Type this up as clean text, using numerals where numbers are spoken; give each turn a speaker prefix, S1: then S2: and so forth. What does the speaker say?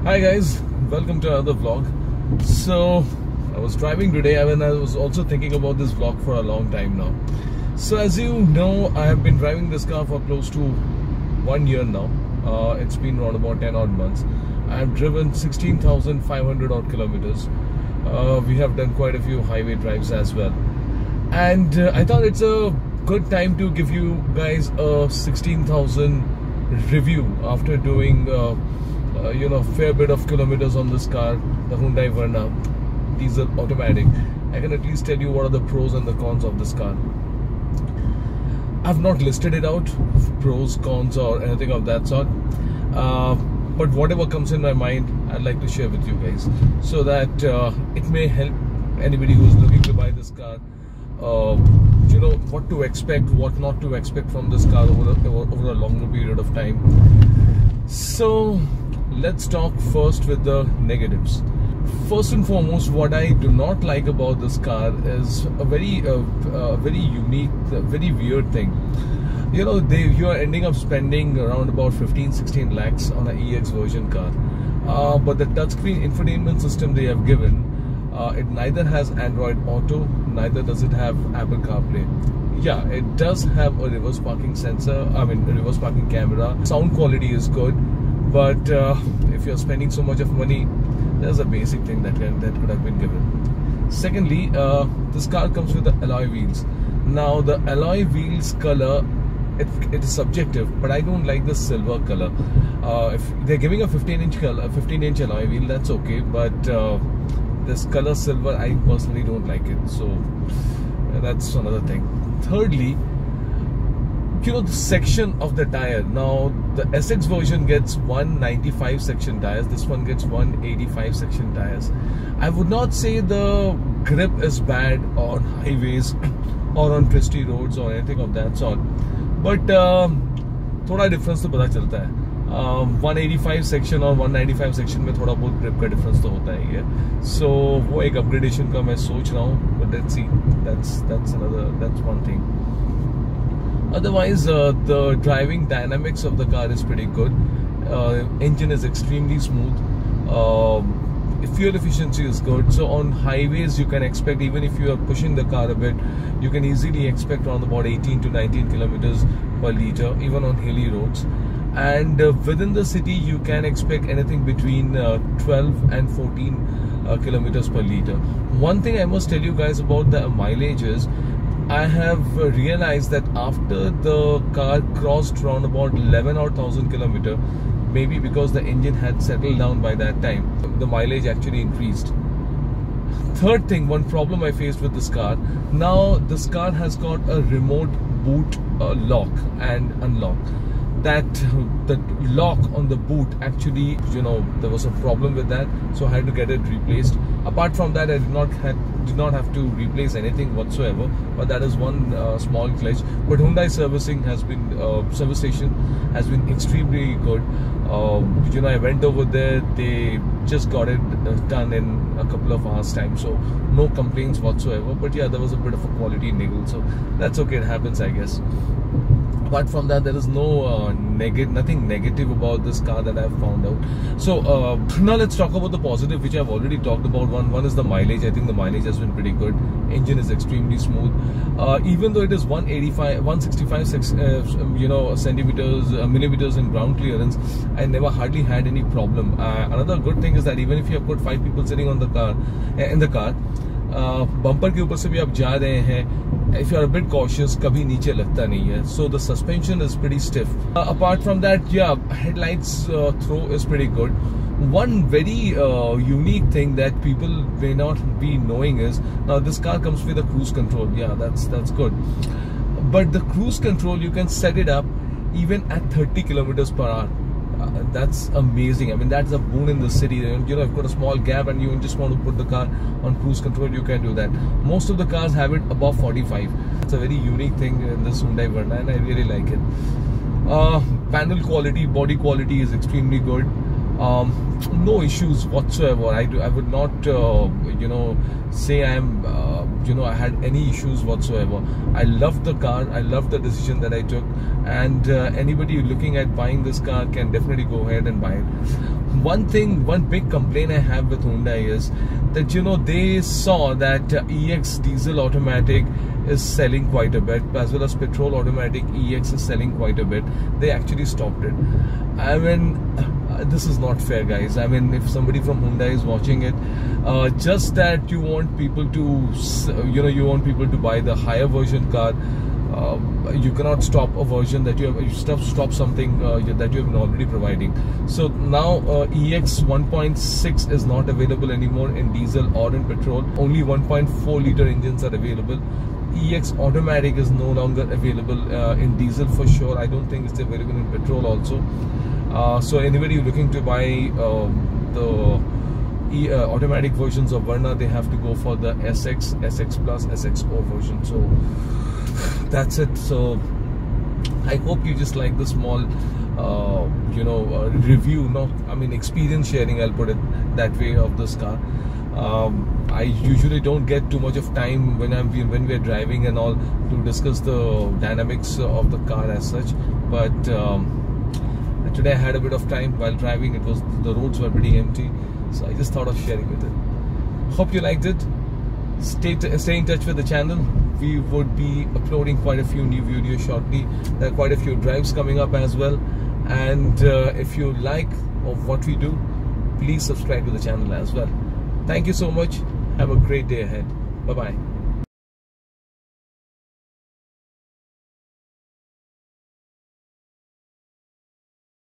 S1: Hi guys, welcome to another vlog. So I was driving today and I was also thinking about this vlog for a long time now. So as you know, I have been driving this car for close to 1 year now. It's been around about 10 odd months. I have driven 16,500 odd kilometers. We have done quite a few highway drives as well. And I thought it's a good time to give you guys a 16,000 review after doing fair bit of kilometers on this car, the Hyundai Verna diesel automatic. I can at least tell you what are the pros and the cons of this car. I've not listed it out, pros, cons or anything of that sort, but whatever comes in my mind I'd like to share with you guys, so that it may help anybody who's looking to buy this car, what to expect, what not to expect from this car over a longer period of time. So let's talk first with the negatives. First and foremost, what I do not like about this car is a very unique, very weird thing. You are ending up spending around about 15-16 lakhs on an EX version car, but the touchscreen infotainment system they have given, it neither has Android Auto, neither does it have Apple CarPlay. Yeah, it does have a reverse parking sensor, a reverse parking camera. Sound quality is good, but if you're spending so much of money, there's a basic thing that could have been given. Secondly, this car comes with the alloy wheels. Now the alloy wheels color, it is subjective, but I don't like the silver color. If they're giving a 15-inch alloy wheel, that's okay, but this color silver, I personally don't like it. So that's another thing. Thirdly, the section of the tire. Now the SX version gets 195 section tires, this one gets 185 section tires. I would not say the grip is bad on highways or on twisty roads or anything of that sort, but थोड़ा difference तो पता चलता है. 185 section और 195 section में थोड़ा बहुत grip का difference तो होता ही है. So वो एक upgradation का मैं सोच रहा हूँ, but let's see. That's one thing. Otherwise, the driving dynamics of the car is pretty good. Engine is extremely smooth. Fuel efficiency is good. So on highways, you can expect, even if you are pushing the car a bit, you can easily expect around about 18 to 19 kilometers per liter, even on hilly roads. And within the city, you can expect anything between 12 and 14 kilometers per liter. One thing I must tell you guys about the mileage is, I have realized that after the car crossed around about 11,000 kilometers, maybe because the engine had settled down by that time, the mileage actually increased. Third thing, one problem I faced with this car, now this car has got a remote boot lock and unlock. That the lock on the boot, actually, there was a problem with that, so I had to get it replaced. Apart from that, I did not have to replace anything whatsoever, but that is one small glitch. But Hyundai service station has been extremely good. I went over there, they just got it done in a couple of hours time, so no complaints whatsoever. But yeah, there was a bit of a quality niggle, so that's okay, it happens, I guess. Apart from that, there is nothing negative about this car that I've found out. So now let's talk about the positive, which I've already talked about. One is the mileage. I think the mileage has been pretty good. Engine is extremely smooth. Even though it is 165 millimeters in ground clearance, I never hardly had any problem. Another good thing is that even if you have put 5 people sitting on the car, bumper के ऊपर से भी आप जा रहे हैं, if you are a bit cautious, कभी नीचे लगता नहीं है. So the suspension is pretty stiff. Apart from that, yeah, headlights throw is pretty good. One very unique thing that people may not be knowing is, now this car comes with a cruise control. Yeah, that's good. But the cruise control, you can set it up even at 30 kilometers per hour. That's amazing. I mean, that's a boon in the city. If you've got a small gap and you just want to put the car on cruise control, you can do that. Most of the cars have it above 45. It's a very unique thing in this Hyundai Verna, and I really like it. Panel quality, body quality is extremely good. No issues whatsoever. I would not say I'm I had any issues whatsoever. I love the car, I love the decision that I took, and anybody looking at buying this car can definitely go ahead and buy it. One big complaint I have with Hyundai is that they saw that EX diesel automatic is selling quite a bit, as well as petrol automatic EX is selling quite a bit. They actually stopped it. I mean, this is not fair, guys. I mean, if somebody from Hyundai is watching it, just that you want people to buy the higher version car, you cannot stop a version that you stop something that you have been already providing. So now EX 1.6 is not available anymore in diesel or in petrol. Only 1.4 liter engines are available. EX automatic is no longer available in diesel for sure. I don't think it's available in petrol also. So anybody looking to buy the automatic versions of Verna, they have to go for the SX, SX Plus, SXO version. So that's it. So I hope you just like the small review, experience sharing, I'll put it that way, of this car. I usually don't get too much of time when we're driving and all to discuss the dynamics of the car as such, but today I had a bit of time while driving. The roads were pretty empty, so I just thought of sharing with it. Hope you liked it. Stay in touch with the channel. We would be uploading quite a few new videos shortly. There are quite a few drives coming up as well, and if you like of what we do, please subscribe to the channel as well. Thank you so much. Have a great day ahead. Bye bye.